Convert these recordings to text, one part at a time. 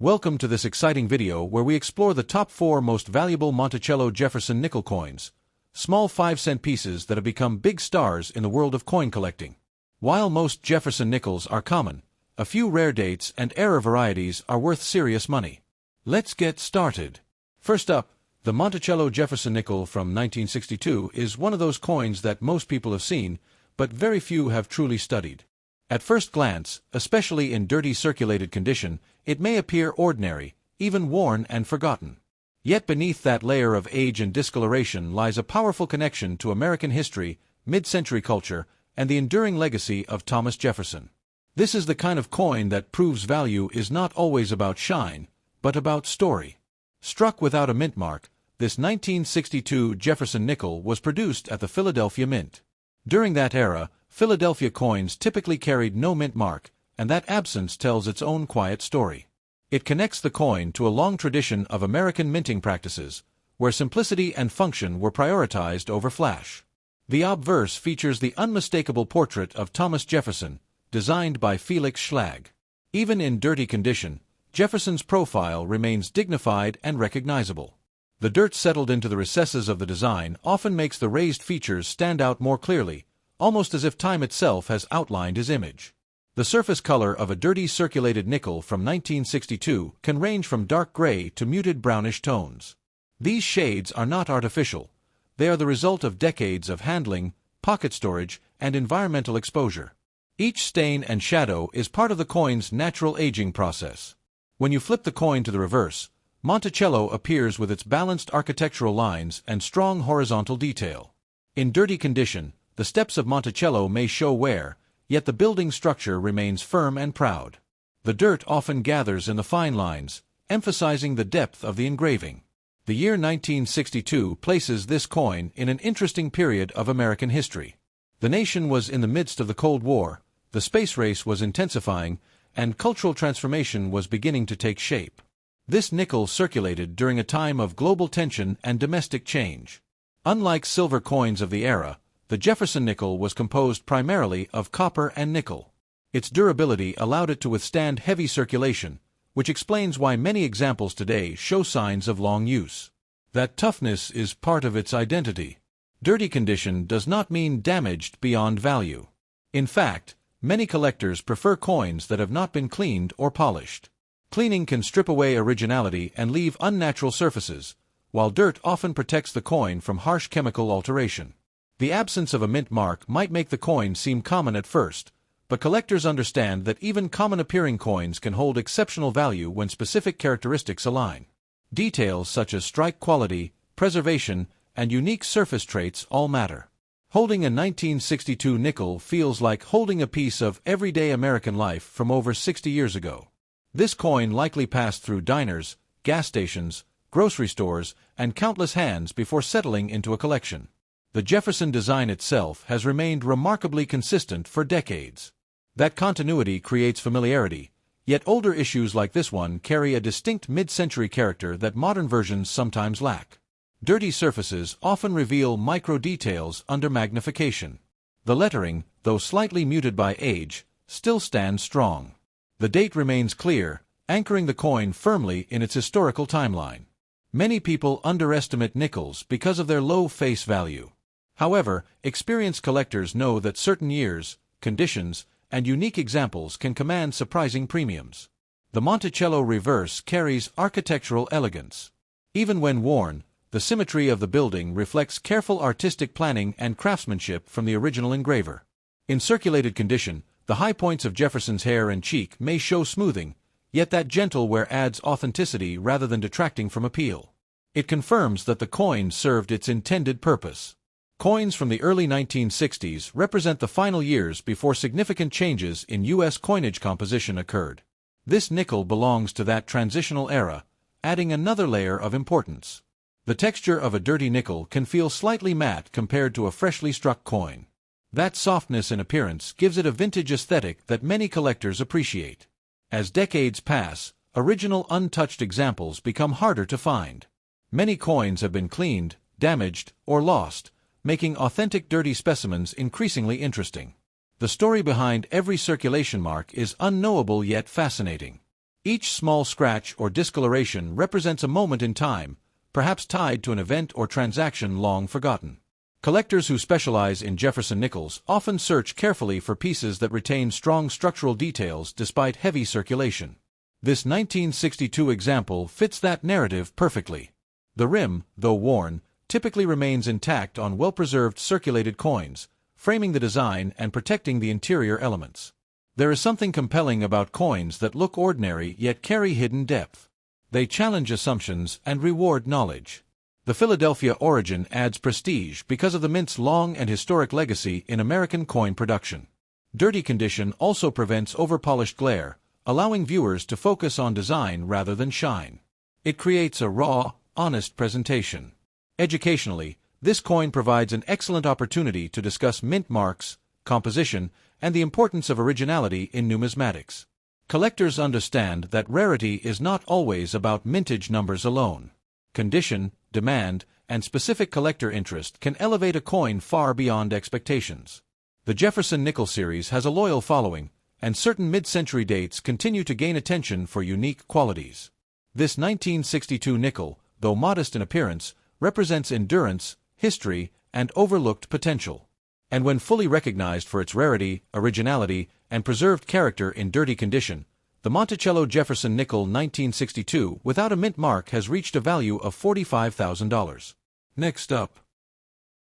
Welcome to this exciting video where we explore the top 4 most valuable Monticello Jefferson nickel coins, small 5-cent pieces that have become big stars in the world of coin collecting. While most Jefferson nickels are common, a few rare dates and era varieties are worth serious money. Let's get started. First up, the Monticello Jefferson nickel from 1962 is one of those coins that most people have seen, but very few have truly studied. At first glance, especially in dirty circulated condition, it may appear ordinary, even worn and forgotten. Yet beneath that layer of age and discoloration lies a powerful connection to American history, mid-century culture, and the enduring legacy of Thomas Jefferson. This is the kind of coin that proves value is not always about shine, but about story. Struck without a mint mark, this 1962 Jefferson nickel was produced at the Philadelphia Mint. During that era, Philadelphia coins typically carried no mint mark, and that absence tells its own quiet story. It connects the coin to a long tradition of American minting practices, where simplicity and function were prioritized over flash. The obverse features the unmistakable portrait of Thomas Jefferson, designed by Felix Schlag. Even in dirty condition, Jefferson's profile remains dignified and recognizable. The dirt settled into the recesses of the design often makes the raised features stand out more clearly, almost as if time itself has outlined his image. The surface color of a dirty circulated nickel from 1962 can range from dark gray to muted brownish tones. These shades are not artificial. They are the result of decades of handling, pocket storage, and environmental exposure. Each stain and shadow is part of the coin's natural aging process. When you flip the coin to the reverse, Monticello appears with its balanced architectural lines and strong horizontal detail. In dirty condition, the steps of Monticello may show wear, yet the building structure remains firm and proud. The dirt often gathers in the fine lines, emphasizing the depth of the engraving. The year 1962 places this coin in an interesting period of American history. The nation was in the midst of the Cold War, the space race was intensifying, and cultural transformation was beginning to take shape. This nickel circulated during a time of global tension and domestic change. Unlike silver coins of the era, the Jefferson nickel was composed primarily of copper and nickel. Its durability allowed it to withstand heavy circulation, which explains why many examples today show signs of long use. That toughness is part of its identity. Dirty condition does not mean damaged beyond value. In fact, many collectors prefer coins that have not been cleaned or polished. Cleaning can strip away originality and leave unnatural surfaces, while dirt often protects the coin from harsh chemical alteration. The absence of a mint mark might make the coin seem common at first, but collectors understand that even common-appearing coins can hold exceptional value when specific characteristics align. Details such as strike quality, preservation, and unique surface traits all matter. Holding a 1962 nickel feels like holding a piece of everyday American life from over 60 years ago. This coin likely passed through diners, gas stations, grocery stores, and countless hands before settling into a collection. The Jefferson design itself has remained remarkably consistent for decades. That continuity creates familiarity, yet older issues like this one carry a distinct mid-century character that modern versions sometimes lack. Dirty surfaces often reveal micro-details under magnification. The lettering, though slightly muted by age, still stands strong. The date remains clear, anchoring the coin firmly in its historical timeline. Many people underestimate nickels because of their low face value. However, experienced collectors know that certain years, conditions, and unique examples can command surprising premiums. The Monticello reverse carries architectural elegance. Even when worn, the symmetry of the building reflects careful artistic planning and craftsmanship from the original engraver. In circulated condition, the high points of Jefferson's hair and cheek may show smoothing, yet that gentle wear adds authenticity rather than detracting from appeal. It confirms that the coin served its intended purpose. Coins from the early 1960s represent the final years before significant changes in U.S. coinage composition occurred. This nickel belongs to that transitional era, adding another layer of importance. The texture of a dirty nickel can feel slightly matte compared to a freshly struck coin. That softness in appearance gives it a vintage aesthetic that many collectors appreciate. As decades pass, original untouched examples become harder to find. Many coins have been cleaned, damaged, or lost, making authentic dirty specimens increasingly interesting. The story behind every circulation mark is unknowable yet fascinating. Each small scratch or discoloration represents a moment in time, perhaps tied to an event or transaction long forgotten. Collectors who specialize in Jefferson nickels often search carefully for pieces that retain strong structural details despite heavy circulation. This 1962 example fits that narrative perfectly. The rim, though worn, typically remains intact on well-preserved circulated coins, framing the design and protecting the interior elements. There is something compelling about coins that look ordinary yet carry hidden depth. They challenge assumptions and reward knowledge. The Philadelphia origin adds prestige because of the mint's long and historic legacy in American coin production. Dirty condition also prevents overpolished glare, allowing viewers to focus on design rather than shine. It creates a raw, honest presentation. Educationally, this coin provides an excellent opportunity to discuss mint marks, composition, and the importance of originality in numismatics. Collectors understand that rarity is not always about mintage numbers alone. Condition, demand, and specific collector interest can elevate a coin far beyond expectations. The Jefferson nickel series has a loyal following, and certain mid-century dates continue to gain attention for unique qualities. This 1962 nickel, though modest in appearance, represents endurance, history, and overlooked potential. And when fully recognized for its rarity, originality, and preserved character in dirty condition, the Monticello Jefferson nickel 1962 without a mint mark has reached a value of $45,000. Next up,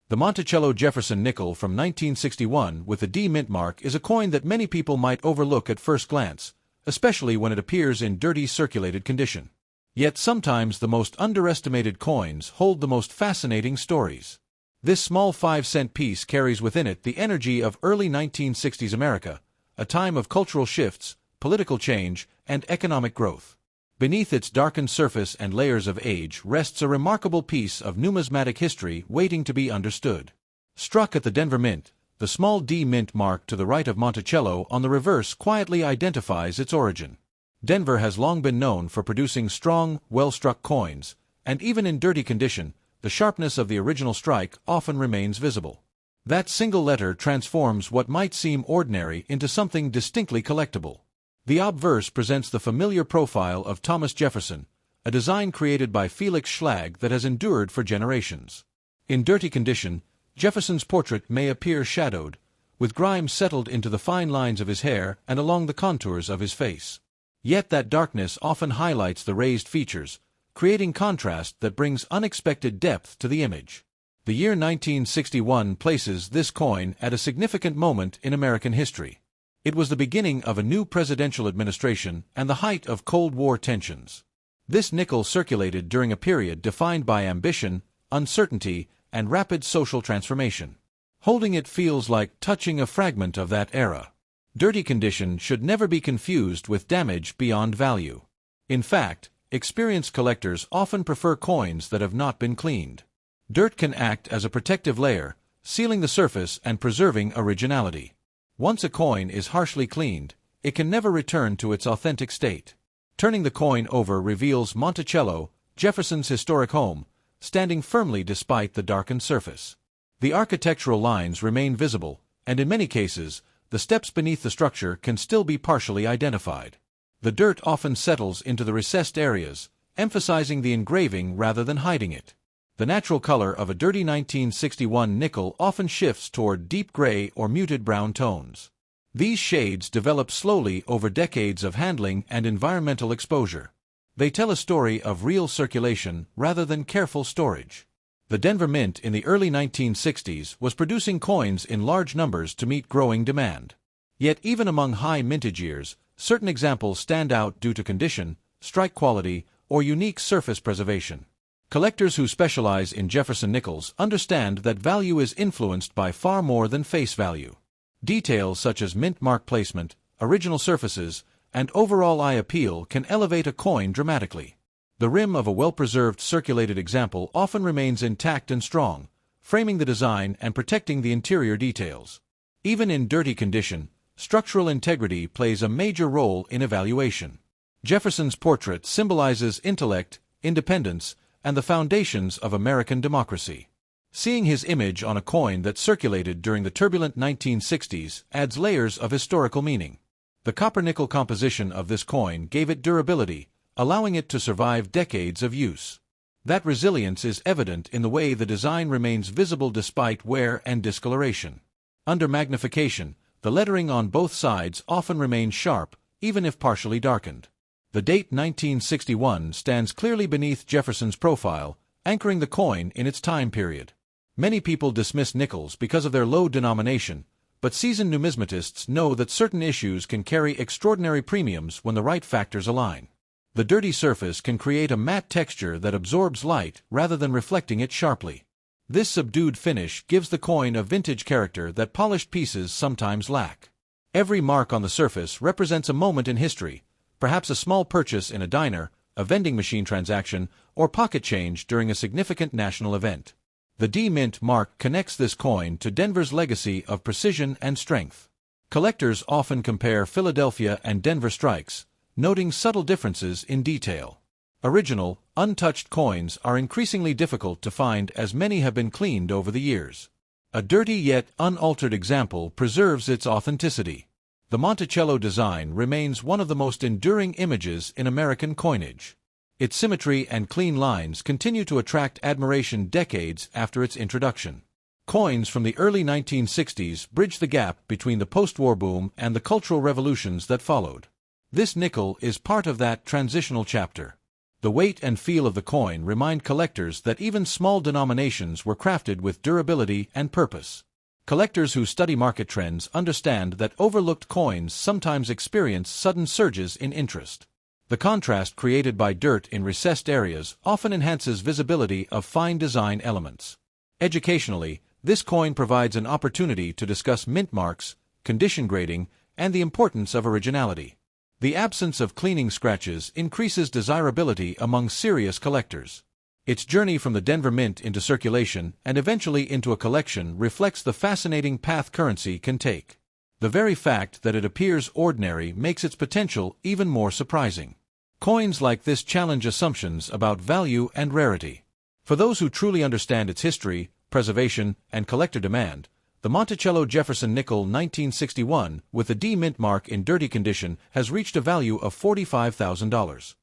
the Monticello Jefferson nickel from 1961 with a D mint mark is a coin that many people might overlook at first glance, especially when it appears in dirty circulated condition. Yet sometimes the most underestimated coins hold the most fascinating stories. This small 5-cent piece carries within it the energy of early 1960s America, a time of cultural shifts, political change, and economic growth. Beneath its darkened surface and layers of age rests a remarkable piece of numismatic history waiting to be understood. Struck at the Denver Mint, the small D mint mark to the right of Monticello on the reverse quietly identifies its origin. Denver has long been known for producing strong, well-struck coins, and even in dirty condition, the sharpness of the original strike often remains visible. That single letter transforms what might seem ordinary into something distinctly collectible. The obverse presents the familiar profile of Thomas Jefferson, a design created by Felix Schlag that has endured for generations. In dirty condition, Jefferson's portrait may appear shadowed, with grime settled into the fine lines of his hair and along the contours of his face. Yet that darkness often highlights the raised features, creating contrast that brings unexpected depth to the image. The year 1961 places this coin at a significant moment in American history. It was the beginning of a new presidential administration and the height of Cold War tensions. This nickel circulated during a period defined by ambition, uncertainty, and rapid social transformation. Holding it feels like touching a fragment of that era. Dirty condition should never be confused with damage beyond value. In fact, experienced collectors often prefer coins that have not been cleaned. Dirt can act as a protective layer, sealing the surface and preserving originality. Once a coin is harshly cleaned, it can never return to its authentic state. Turning the coin over reveals Monticello, Jefferson's historic home, standing firmly despite the darkened surface. The architectural lines remain visible, and in many cases, the steps beneath the structure can still be partially identified. The dirt often settles into the recessed areas, emphasizing the engraving rather than hiding it. The natural color of a dirty 1961 nickel often shifts toward deep gray or muted brown tones. These shades develop slowly over decades of handling and environmental exposure. They tell a story of real circulation rather than careful storage. The Denver Mint in the early 1960s was producing coins in large numbers to meet growing demand. Yet even among high mintage years, certain examples stand out due to condition, strike quality, or unique surface preservation. Collectors who specialize in Jefferson nickels understand that value is influenced by far more than face value. Details such as mint mark placement, original surfaces, and overall eye appeal can elevate a coin dramatically. The rim of a well-preserved circulated example often remains intact and strong, framing the design and protecting the interior details. Even in dirty condition, structural integrity plays a major role in evaluation. Jefferson's portrait symbolizes intellect, independence, and the foundations of American democracy. Seeing his image on a coin that circulated during the turbulent 1960s adds layers of historical meaning. The copper-nickel composition of this coin gave it durability, allowing it to survive decades of use. That resilience is evident in the way the design remains visible despite wear and discoloration. Under magnification, the lettering on both sides often remains sharp, even if partially darkened. The date 1961 stands clearly beneath Jefferson's profile, anchoring the coin in its time period. Many people dismiss nickels because of their low denomination, but seasoned numismatists know that certain issues can carry extraordinary premiums when the right factors align. The dirty surface can create a matte texture that absorbs light rather than reflecting it sharply. This subdued finish gives the coin a vintage character that polished pieces sometimes lack. Every mark on the surface represents a moment in history, perhaps a small purchase in a diner, a vending machine transaction, or pocket change during a significant national event. The D-Mint mark connects this coin to Denver's legacy of precision and strength. Collectors often compare Philadelphia and Denver strikes, noting subtle differences in detail. Original, untouched coins are increasingly difficult to find as many have been cleaned over the years. A dirty yet unaltered example preserves its authenticity. The Monticello design remains one of the most enduring images in American coinage. Its symmetry and clean lines continue to attract admiration decades after its introduction. Coins from the early 1960s bridge the gap between the post-war boom and the cultural revolutions that followed. This nickel is part of that transitional chapter. The weight and feel of the coin remind collectors that even small denominations were crafted with durability and purpose. Collectors who study market trends understand that overlooked coins sometimes experience sudden surges in interest. The contrast created by dirt in recessed areas often enhances visibility of fine design elements. Educationally, this coin provides an opportunity to discuss mint marks, condition grading, and the importance of originality. The absence of cleaning scratches increases desirability among serious collectors. Its journey from the Denver Mint into circulation and eventually into a collection reflects the fascinating path currency can take. The very fact that it appears ordinary makes its potential even more surprising. Coins like this challenge assumptions about value and rarity. For those who truly understand its history, preservation, and collector demand, the Monticello Jefferson nickel 1961, with the D-Mint mark in dirty condition, has reached a value of $45,000.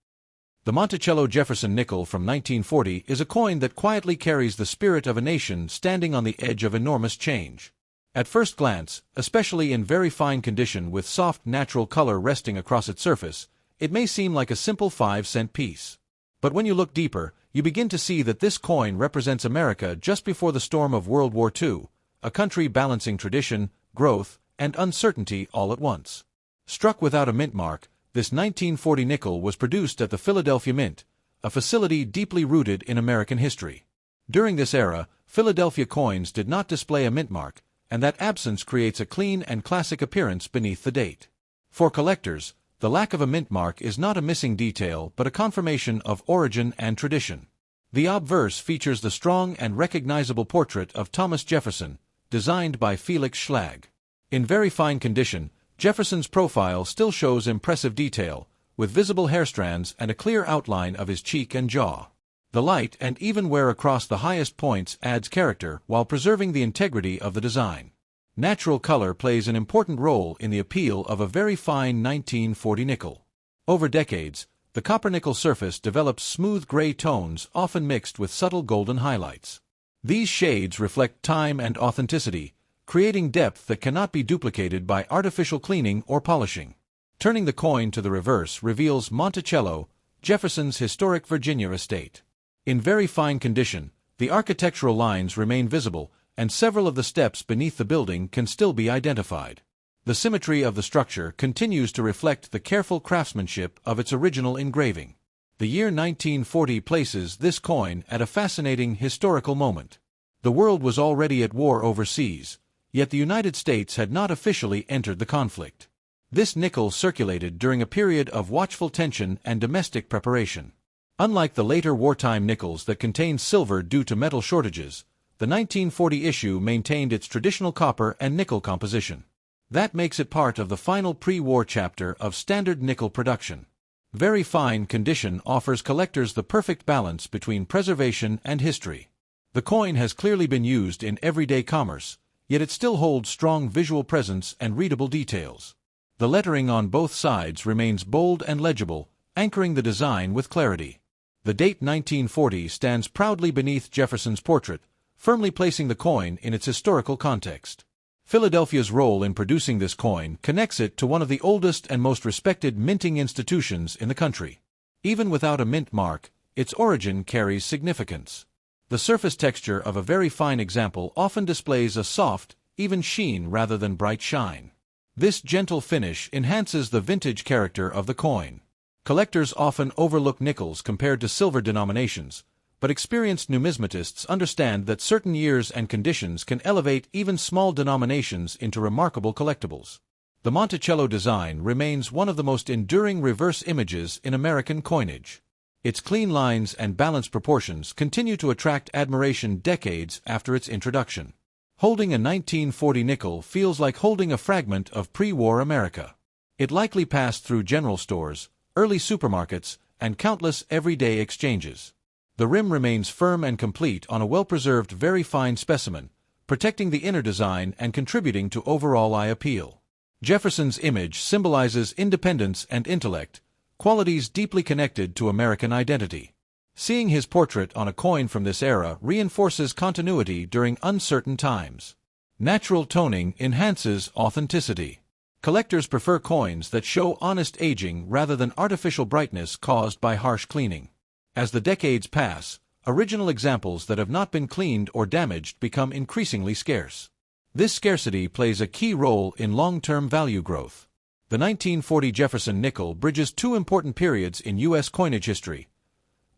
The Monticello Jefferson nickel from 1940 is a coin that quietly carries the spirit of a nation standing on the edge of enormous change. At first glance, especially in very fine condition with soft natural color resting across its surface, it may seem like a simple 5-cent piece. But when you look deeper, you begin to see that this coin represents America just before the storm of World War II, a country balancing tradition, growth, and uncertainty all at once. Struck without a mint mark, this 1940 nickel was produced at the Philadelphia Mint, a facility deeply rooted in American history. During this era, Philadelphia coins did not display a mint mark, and that absence creates a clean and classic appearance beneath the date. For collectors, the lack of a mint mark is not a missing detail but a confirmation of origin and tradition. The obverse features the strong and recognizable portrait of Thomas Jefferson, designed by Felix Schlag. In very fine condition, Jefferson's profile still shows impressive detail, with visible hair strands and a clear outline of his cheek and jaw. The light and even wear across the highest points adds character while preserving the integrity of the design. Natural color plays an important role in the appeal of a very fine 1940 nickel. Over decades, the copper-nickel surface develops smooth gray tones often mixed with subtle golden highlights. These shades reflect time and authenticity, creating depth that cannot be duplicated by artificial cleaning or polishing. Turning the coin to the reverse reveals Monticello, Jefferson's historic Virginia estate. In very fine condition, the architectural lines remain visible, and several of the steps beneath the building can still be identified. The symmetry of the structure continues to reflect the careful craftsmanship of its original engraving. The year 1940 places this coin at a fascinating historical moment. The world was already at war overseas, yet the United States had not officially entered the conflict. This nickel circulated during a period of watchful tension and domestic preparation. Unlike the later wartime nickels that contained silver due to metal shortages, the 1940 issue maintained its traditional copper and nickel composition. That makes it part of the final pre-war chapter of standard nickel production. Very fine condition offers collectors the perfect balance between preservation and history. The coin has clearly been used in everyday commerce, yet it still holds strong visual presence and readable details. The lettering on both sides remains bold and legible, anchoring the design with clarity. The date 1940 stands proudly beneath Jefferson's portrait, firmly placing the coin in its historical context. Philadelphia's role in producing this coin connects it to one of the oldest and most respected minting institutions in the country. Even without a mint mark, its origin carries significance. The surface texture of a very fine example often displays a soft, even sheen rather than bright shine. This gentle finish enhances the vintage character of the coin. Collectors often overlook nickels compared to silver denominations, but experienced numismatists understand that certain years and conditions can elevate even small denominations into remarkable collectibles. The Monticello design remains one of the most enduring reverse images in American coinage. Its clean lines and balanced proportions continue to attract admiration decades after its introduction. Holding a 1940 nickel feels like holding a fragment of pre-war America. It likely passed through general stores, early supermarkets, and countless everyday exchanges. The rim remains firm and complete on a well-preserved very fine specimen, protecting the inner design and contributing to overall eye appeal. Jefferson's image symbolizes independence and intellect, qualities deeply connected to American identity. Seeing his portrait on a coin from this era reinforces continuity during uncertain times. Natural toning enhances authenticity. Collectors prefer coins that show honest aging rather than artificial brightness caused by harsh cleaning. As the decades pass, original examples that have not been cleaned or damaged become increasingly scarce. This scarcity plays a key role in long-term value growth. The 1940 Jefferson nickel bridges two important periods in U.S. coinage history: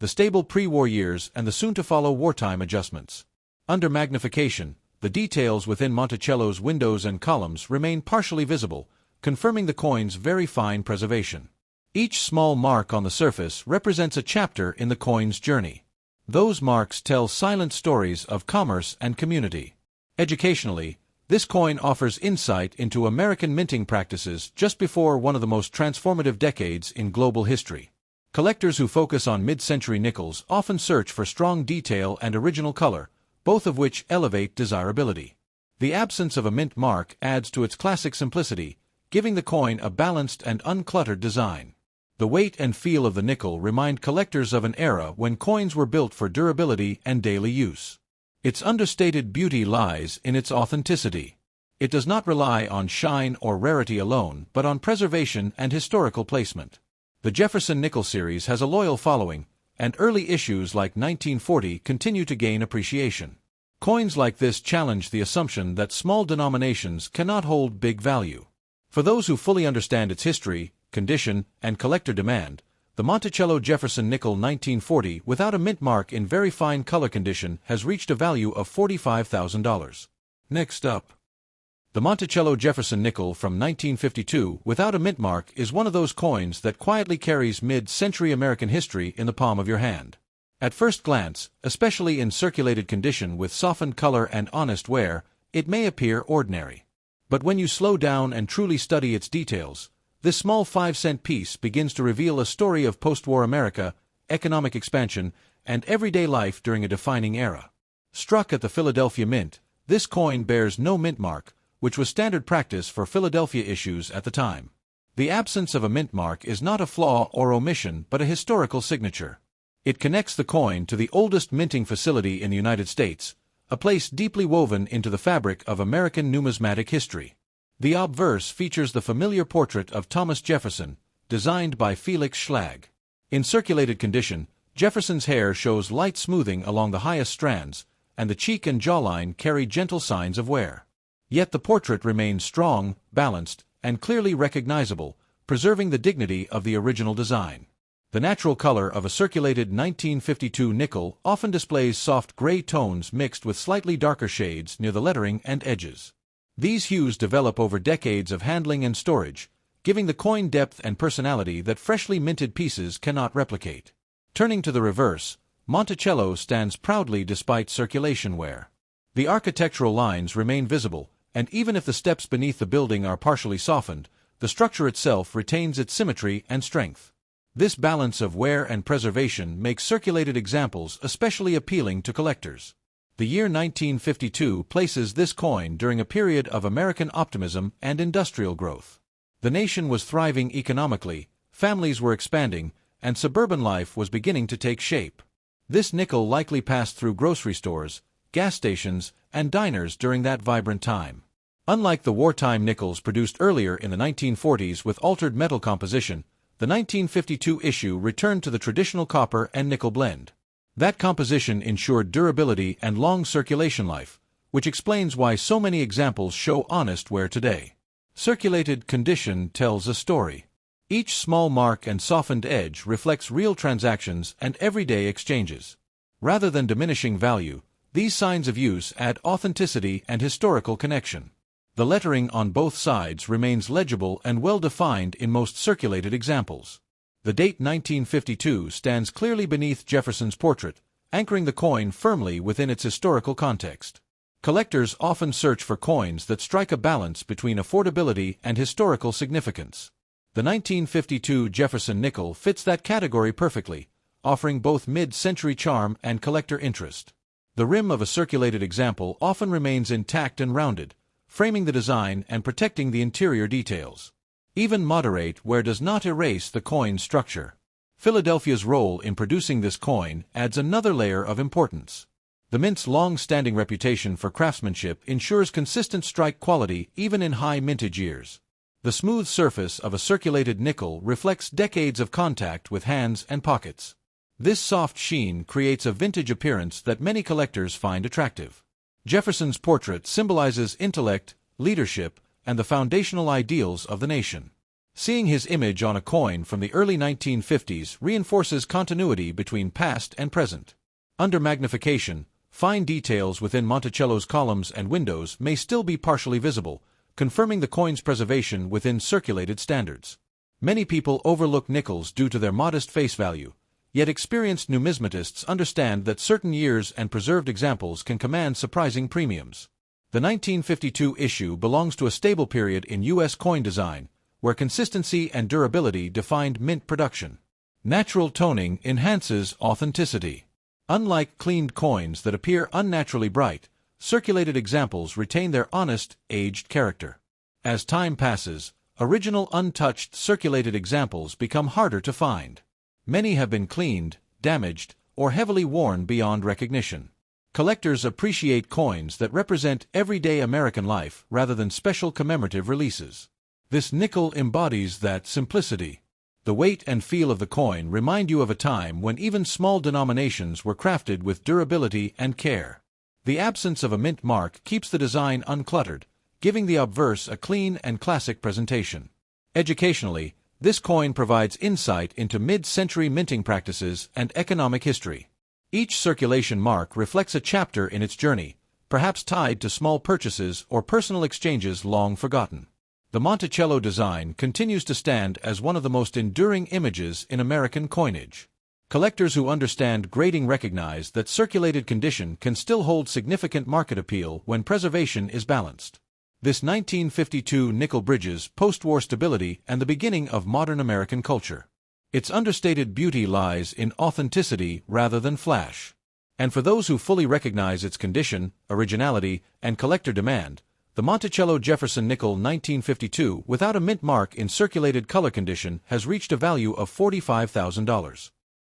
the stable pre-war years and the soon-to-follow wartime adjustments. Under magnification, the details within Monticello's windows and columns remain partially visible, confirming the coin's very fine preservation. Each small mark on the surface represents a chapter in the coin's journey. Those marks tell silent stories of commerce and community. Educationally, this coin offers insight into American minting practices just before one of the most transformative decades in global history. Collectors who focus on mid-century nickels often search for strong detail and original color, both of which elevate desirability. The absence of a mint mark adds to its classic simplicity, giving the coin a balanced and uncluttered design. The weight and feel of the nickel remind collectors of an era when coins were built for durability and daily use. Its understated beauty lies in its authenticity. It does not rely on shine or rarity alone, but on preservation and historical placement. The Jefferson nickel series has a loyal following, and early issues like 1940 continue to gain appreciation. Coins like this challenge the assumption that small denominations cannot hold big value. For those who fully understand its history, condition, and collector demand, the Monticello Jefferson nickel 1940 without a mint mark in very fine color condition has reached a value of $45,000. Next up, the Monticello Jefferson nickel from 1952 without a mint mark is one of those coins that quietly carries mid-century American history in the palm of your hand. At first glance, especially in circulated condition with softened color and honest wear, it may appear ordinary. But when you slow down and truly study its details, this small 5-cent piece begins to reveal a story of post-war America, economic expansion, and everyday life during a defining era. Struck at the Philadelphia Mint, this coin bears no mint mark, which was standard practice for Philadelphia issues at the time. The absence of a mint mark is not a flaw or omission but a historical signature. It connects the coin to the oldest minting facility in the United States, a place deeply woven into the fabric of American numismatic history. The obverse features the familiar portrait of Thomas Jefferson, designed by Felix Schlag. In circulated condition, Jefferson's hair shows light smoothing along the highest strands, and the cheek and jawline carry gentle signs of wear. Yet the portrait remains strong, balanced, and clearly recognizable, preserving the dignity of the original design. The natural color of a circulated 1952 nickel often displays soft gray tones mixed with slightly darker shades near the lettering and edges. These hues develop over decades of handling and storage, giving the coin depth and personality that freshly minted pieces cannot replicate. Turning to the reverse, Monticello stands proudly despite circulation wear. The architectural lines remain visible, and even if the steps beneath the building are partially softened, the structure itself retains its symmetry and strength. This balance of wear and preservation makes circulated examples especially appealing to collectors. The year 1952 places this coin during a period of American optimism and industrial growth. The nation was thriving economically, families were expanding, and suburban life was beginning to take shape. This nickel likely passed through grocery stores, gas stations, and diners during that vibrant time. Unlike the wartime nickels produced earlier in the 1940s with altered metal composition, the 1952 issue returned to the traditional copper and nickel blend. That composition ensured durability and long circulation life, which explains why so many examples show honest wear today. Circulated condition tells a story. Each small mark and softened edge reflects real transactions and everyday exchanges. Rather than diminishing value, these signs of use add authenticity and historical connection. The lettering on both sides remains legible and well-defined in most circulated examples. The date 1952 stands clearly beneath Jefferson's portrait, anchoring the coin firmly within its historical context. Collectors often search for coins that strike a balance between affordability and historical significance. The 1952 Jefferson nickel fits that category perfectly, offering both mid-century charm and collector interest. The rim of a circulated example often remains intact and rounded, framing the design and protecting the interior details. Even moderate wear does not erase the coin's structure. Philadelphia's role in producing this coin adds another layer of importance. The mint's long-standing reputation for craftsmanship ensures consistent strike quality even in high mintage years. The smooth surface of a circulated nickel reflects decades of contact with hands and pockets. This soft sheen creates a vintage appearance that many collectors find attractive. Jefferson's portrait symbolizes intellect, leadership, and the foundational ideals of the nation. Seeing his image on a coin from the early 1950s reinforces continuity between past and present. Under magnification, fine details within Monticello's columns and windows may still be partially visible, confirming the coin's preservation within circulated standards. Many people overlook nickels due to their modest face value, yet experienced numismatists understand that certain years and preserved examples can command surprising premiums. The 1952 issue belongs to a stable period in U.S. coin design, where consistency and durability defined mint production. Natural toning enhances authenticity. Unlike cleaned coins that appear unnaturally bright, circulated examples retain their honest, aged character. As time passes, original untouched circulated examples become harder to find. Many have been cleaned, damaged, or heavily worn beyond recognition. Collectors appreciate coins that represent everyday American life rather than special commemorative releases. This nickel embodies that simplicity. The weight and feel of the coin remind you of a time when even small denominations were crafted with durability and care. The absence of a mint mark keeps the design uncluttered, giving the obverse a clean and classic presentation. Educationally, this coin provides insight into mid-century minting practices and economic history. Each circulation mark reflects a chapter in its journey, perhaps tied to small purchases or personal exchanges long forgotten. The Monticello design continues to stand as one of the most enduring images in American coinage. Collectors who understand grading recognize that circulated condition can still hold significant market appeal when preservation is balanced. This 1952 nickel bridges post-war stability and the beginning of modern American culture. Its understated beauty lies in authenticity rather than flash. And for those who fully recognize its condition, originality, and collector demand, the Monticello Jefferson nickel 1952 without a mint mark in circulated color condition has reached a value of $45,000.